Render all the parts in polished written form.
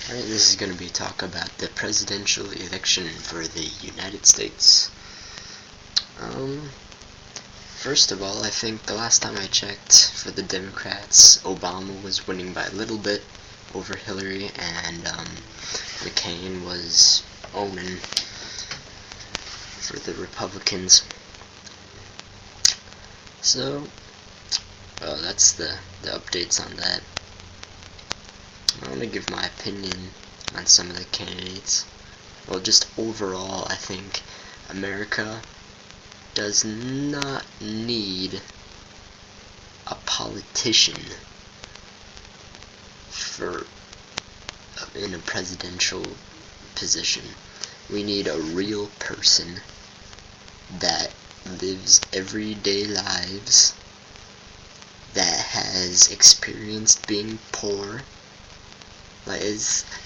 Alright, this is going to be talk about the presidential election for the United States. First of all, I think the last time I checked for the Democrats, Obama was winning by a little bit over Hillary, and McCain was owning for the Republicans. So, that's the updates on that. I want to give my opinion on some of the candidates. Well, just overall, I think America does not need a politician in a presidential position. We need a real person that lives everyday lives, that has experienced being poor. Like,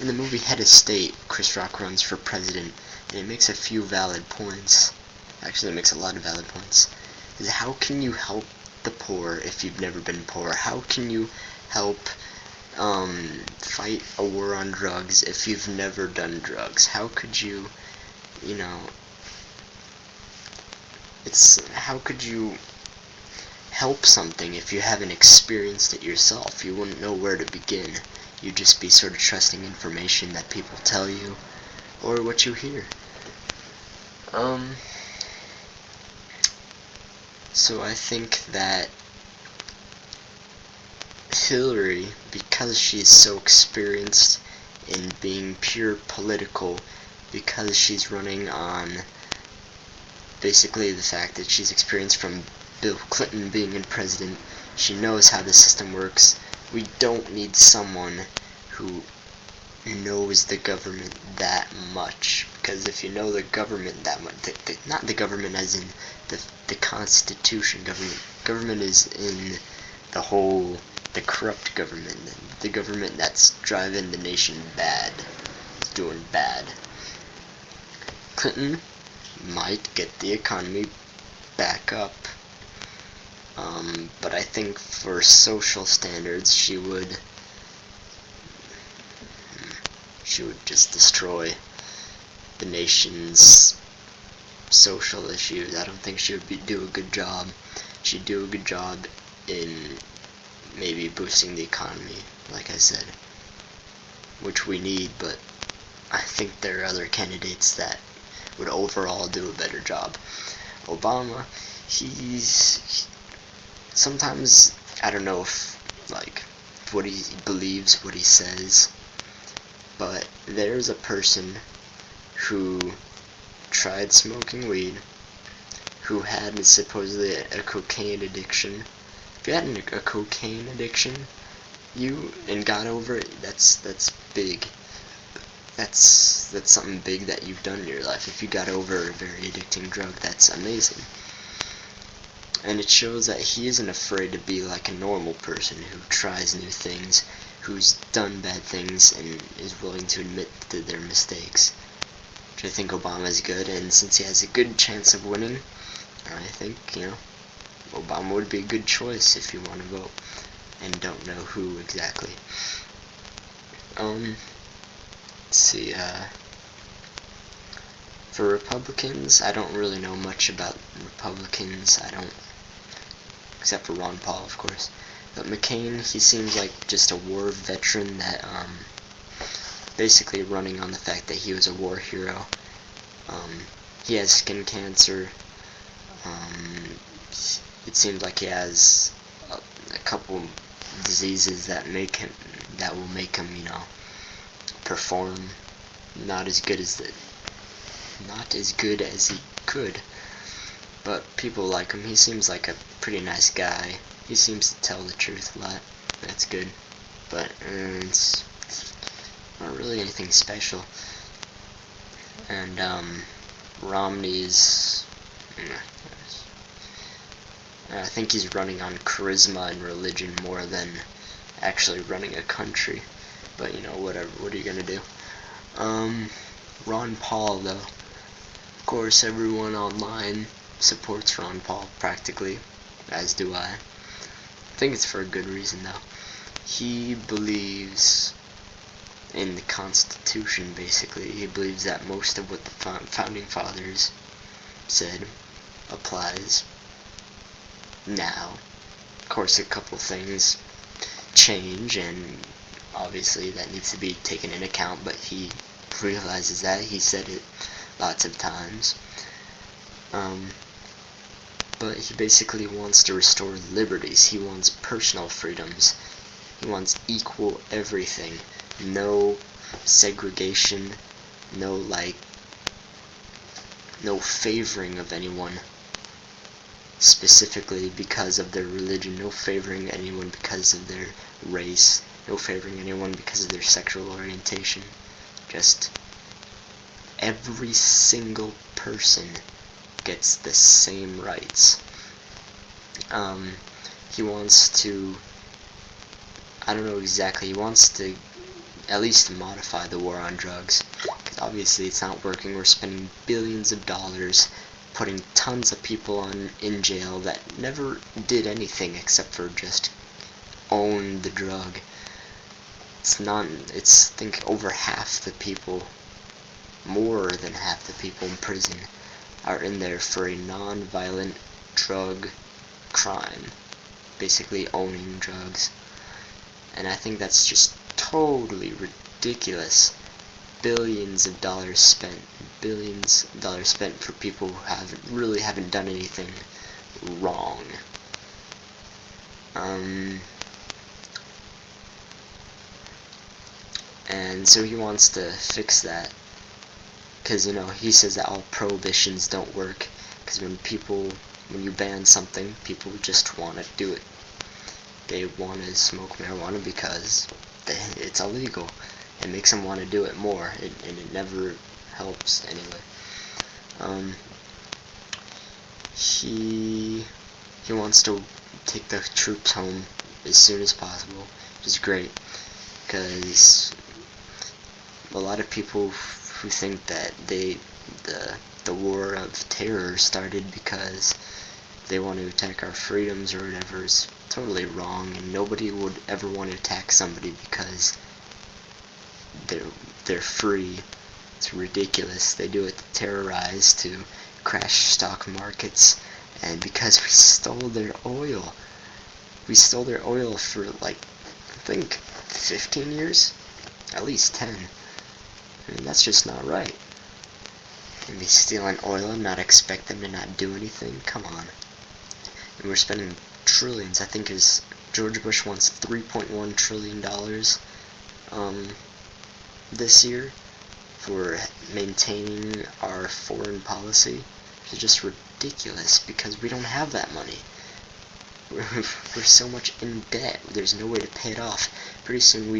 in the movie Head of State, Chris Rock runs for president, and it makes a few valid points. Actually, it makes a lot of valid points. Is how can you help the poor if you've never been poor? How can you help fight a war on drugs if you've never done drugs? How could you, how could you help something if you haven't experienced it yourself? You wouldn't know where to begin. You'd just be sort of trusting information that people tell you, or what you hear. So I think that Hillary, because she's so experienced in being pure political, because she's running on basically the fact that she's experienced from Bill Clinton being in president, she knows how the system works. We don't need someone who knows the government that much, because if you know the government that much, not the government as in the Constitution government is in the corrupt government, the government that's driving the nation bad, it's doing bad. Clinton might get the economy back up, but I think for social standards she would just destroy the nation's social issues. I don't think she would do a good job. She'd do a good job in maybe boosting the economy, like I said, which we need, but I think there are other candidates that would overall do a better job. Obama, sometimes, I don't know if what he believes, what he says, but there's a person who tried smoking weed, who had supposedly a cocaine addiction. If you had a cocaine addiction, and got over it, that's big. That's something big that you've done in your life. If you got over a very addicting drug, that's amazing. And it shows that he isn't afraid to be like a normal person who tries new things, who's done bad things, and is willing to admit to their mistakes. Which I think Obama is good, and since he has a good chance of winning, I think, Obama would be a good choice if you want to vote and don't know who exactly. Let's see, for Republicans, I don't really know much about Republicans. Except for Ron Paul, of course. But McCain, he seems like just a war veteran that, basically running on the fact that he was a war hero. He has skin cancer. It seems like he has a couple diseases that will make him, perform not as good as he could. But people like him. He seems like a pretty nice guy. He seems to tell the truth a lot. That's good. But it's not really anything special. And Romney's, I think he's running on charisma and religion more than actually running a country. But whatever. What are you gonna do? Ron Paul, though. Of course, everyone online supports Ron Paul practically, as do I. I think it's for a good reason, though. He believes in the Constitution, basically. He believes that most of what the Founding Fathers said applies now. Of course, a couple things change, and obviously that needs to be taken into account, but he realizes that. He said it lots of times. But he basically wants to restore liberties. He wants personal freedoms. He wants equal everything. No segregation, no favoring of anyone specifically because of their religion, no favoring anyone because of their race, no favoring anyone because of their sexual orientation. Just every single person gets the same rights. He wants to, I don't know exactly, he wants to at least modify the war on drugs, because obviously it's not working. We're spending billions of dollars putting tons of people in jail that never did anything except for just own the drug. It's I think over half the people, more than half the people in prison are in there for a non-violent drug crime, basically owning drugs. And I think that's just totally ridiculous. Billions of dollars spent for people who really haven't done anything wrong. And so he wants to fix that, because he says that all prohibitions don't work, because when you ban something, people just want to do it. They want to smoke marijuana because it's illegal. It makes them want to do it more, and it never helps anyway. He wants to take the troops home as soon as possible, which is great, because a lot of people who think that the war of terror started because they want to attack our freedoms or whatever is totally wrong, and nobody would ever want to attack somebody because they're free. It's ridiculous. They do it to terrorize, to crash stock markets, and because we stole their oil. We stole their oil for I think 15 years? At least 10. I mean, that's just not right. And be stealing oil and not expect them to not do anything? Come on. And we're spending trillions. I think George Bush wants $3.1 trillion this year for maintaining our foreign policy. It's just ridiculous because we don't have that money. We're so much in debt. There's no way to pay it off. Pretty soon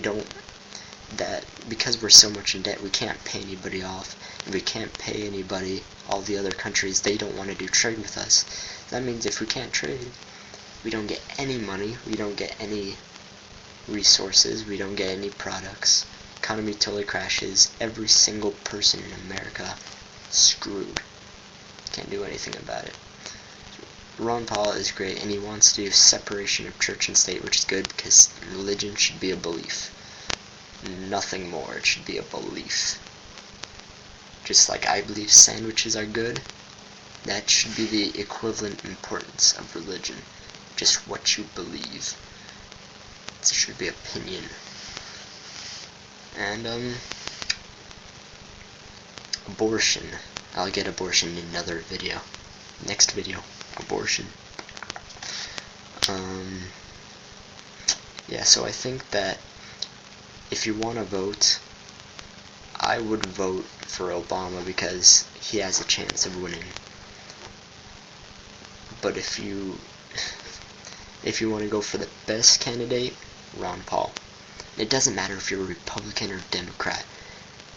because we're so much in debt, we can't pay anybody off. If we can't pay anybody, all the other countries, they don't want to do trade with us. That means if we can't trade, we don't get any money, we don't get any resources, we don't get any products. Economy totally crashes. Every single person in America screwed. Can't do anything about it. Ron Paul is great, and he wants to do separation of church and state, which is good because religion should be a belief. Nothing more. It should be a belief. Just like I believe sandwiches are good, that should be the equivalent importance of religion. Just what you believe. It should be opinion. And abortion. I'll get abortion in another video. Next video. Abortion. Yeah, so I think that if you want to vote, I would vote for Obama because he has a chance of winning. But if you want to go for the best candidate, Ron Paul. It doesn't matter if you're a Republican or Democrat.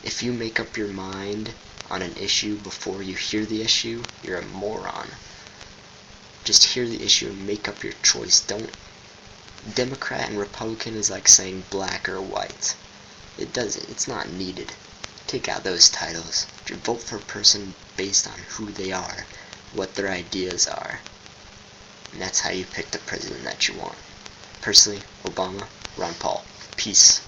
If you make up your mind on an issue before you hear the issue, you're a moron. Just hear the issue and make up your choice. Democrat and Republican is like saying black or white. It's not needed. Take out those titles. Just vote for a person based on who they are, what their ideas are. And that's how you pick the president that you want. Personally, Obama, Ron Paul. Peace.